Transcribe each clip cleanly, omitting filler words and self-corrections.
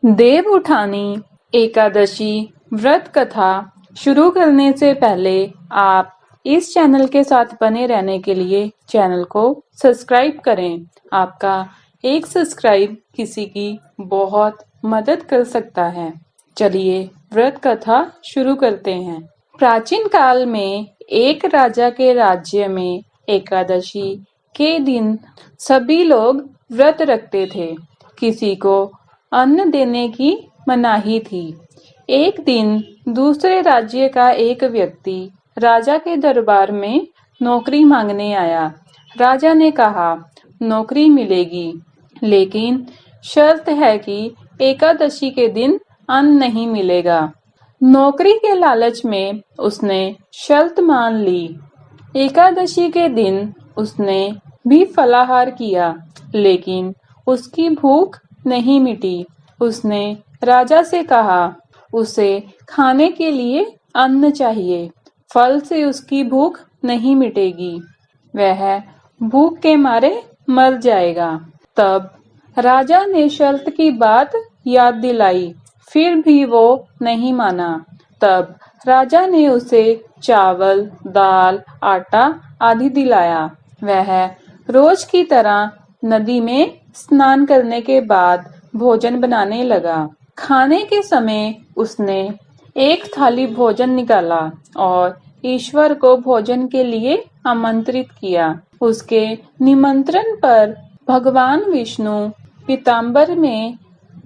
देव उठानी एकादशी व्रत कथा शुरू करने से पहले आप इस चैनल के साथ बने रहने के लिए चैनल को सब्सक्राइब करें। आपका एक सब्सक्राइब किसी की बहुत मदद कर सकता है। चलिए व्रत कथा शुरू करते हैं। प्राचीन काल में एक राजा के राज्य में एकादशी के दिन सभी लोग व्रत रखते थे। किसी को अन्न देने की मनाही थी। एक दिन दूसरे राज्य का एक व्यक्ति राजा के दरबार में नौकरी मांगने आया। राजा ने कहा, नौकरी मिलेगी, लेकिन शर्त है कि एकादशी के दिन अन्न नहीं मिलेगा। नौकरी के लालच में उसने शर्त मान ली। एकादशी के दिन उसने भी फलाहार किया, लेकिन उसकी भूख नहीं मिटी। उसने राजा से कहा, उसे खाने के लिए अन्न चाहिए, फल से उसकी भूख नहीं मिटेगी, वह भूख के मारे मर जाएगा। तब राजा ने शर्त की बात याद दिलाई, फिर भी वो नहीं माना। तब राजा ने उसे चावल, दाल, आटा आदि दिलाया। वह रोज की तरह नदी में स्नान करने के बाद भोजन बनाने लगा। खाने के समय उसने एक थाली भोजन निकाला और ईश्वर को भोजन के लिए आमंत्रित किया। उसके निमंत्रण पर भगवान विष्णु पीताम्बर में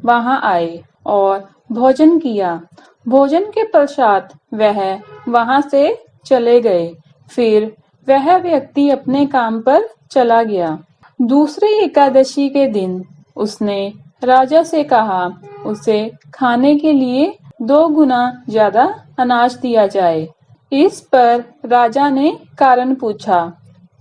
वहां आए और भोजन किया। भोजन के पश्चात वह वहां से चले गए। फिर वह व्यक्ति अपने काम पर चला गया। दूसरे एकादशी के दिन उसने राजा से कहा, उसे खाने के लिए 2 गुना ज्यादा अनाज दिया जाए। इस पर राजा ने कारण पूछा,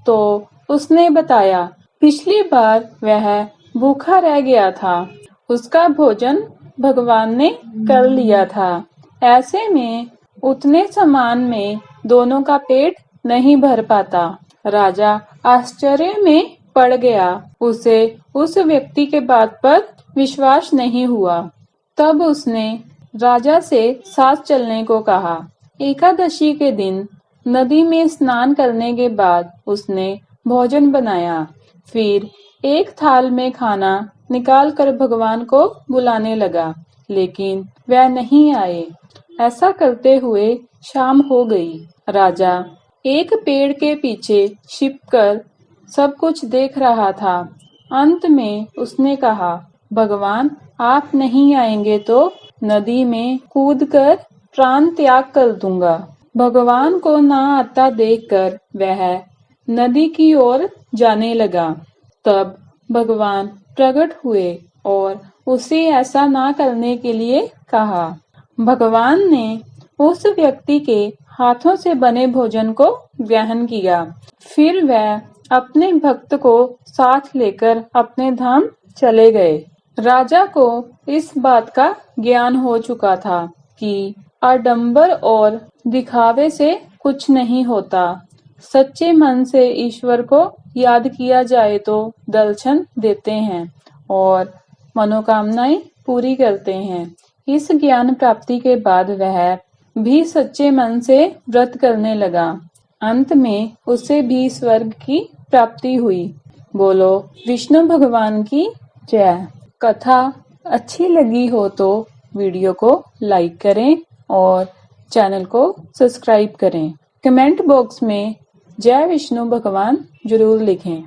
तो उसने बताया, पिछली बार वह भूखा रह गया था, उसका भोजन भगवान ने कर लिया था। ऐसे में उतने सामान में दोनों का पेट नहीं भर पाता। राजा आश्चर्य में पड़ गया। उसे उस व्यक्ति के बात पर विश्वास नहीं हुआ। तब उसने राजा से साथ चलने को कहा। एकादशी के दिन नदी में स्नान करने के बाद उसने भोजन बनाया। फिर एक थाल में खाना निकाल कर भगवान को बुलाने लगा, लेकिन वह नहीं आए। ऐसा करते हुए शाम हो गई। राजा एक पेड़ के पीछे छिपकर सब कुछ देख रहा था। अंत में उसने कहा, भगवान आप नहीं आएंगे तो नदी में कूदकर प्राण त्याग कर दूंगा। भगवान को ना आता देखकर वह नदी की ओर जाने लगा। तब भगवान प्रकट हुए और उसे ऐसा ना करने के लिए कहा। भगवान ने उस व्यक्ति के हाथों से बने भोजन को ग्रहण किया। फिर वह अपने भक्त को साथ लेकर अपने धाम चले गए। राजा को इस बात का ज्ञान हो चुका था कि आडंबर और दिखावे से कुछ नहीं होता। सच्चे मन से ईश्वर को याद किया जाए तो दर्शन देते हैं और मनोकामनाएं पूरी करते हैं। इस ज्ञान प्राप्ति के बाद वह भी सच्चे मन से व्रत करने लगा। अंत में उसे भी स्वर्ग की प्राप्ति हुई। बोलो विष्णु भगवान की जय। कथा अच्छी लगी हो तो वीडियो को लाइक करें और चैनल को सब्सक्राइब करें। कमेंट बॉक्स में जय विष्णु भगवान जरूर लिखें।